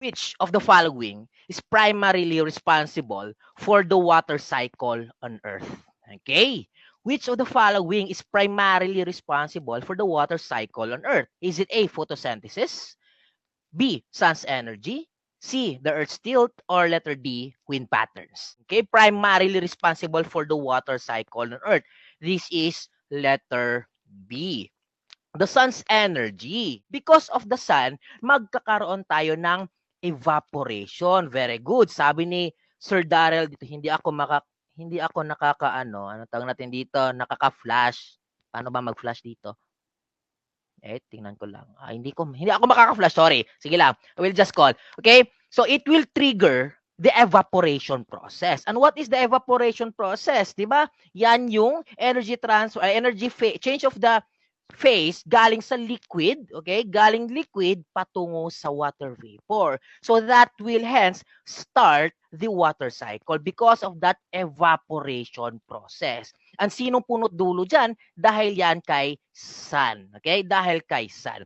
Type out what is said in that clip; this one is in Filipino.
Which of the following is primarily responsible for the water cycle on Earth? Okay. Which of the following is primarily responsible for the water cycle on Earth? Is it A, photosynthesis, B, sun's energy, C, the Earth's tilt, or letter D, wind patterns? Okay, primarily responsible for the water cycle on Earth. This is letter B. The sun's energy. Because of the sun, magkakaroon tayo ng evaporation. Very good. Sabi ni Sir Darrell dito, hindi ako nakakaano, ano tawag natin dito, nakaka-flash. Paano ba mag-flash dito? Tingnan ko lang. Hindi ako makaka-flash, sorry. Sige lang. I will just call. Okay? So it will trigger the evaporation process. And what is the evaporation process? 'Di ba? Yan yung energy transfer, change of the phase galing sa liquid, okay? Galing liquid patungo sa water vapor. So that will hence start the water cycle because of that evaporation process. Ang sinong punot dulo dyan? Dahil yan kay sun. Okay? Dahil kay sun.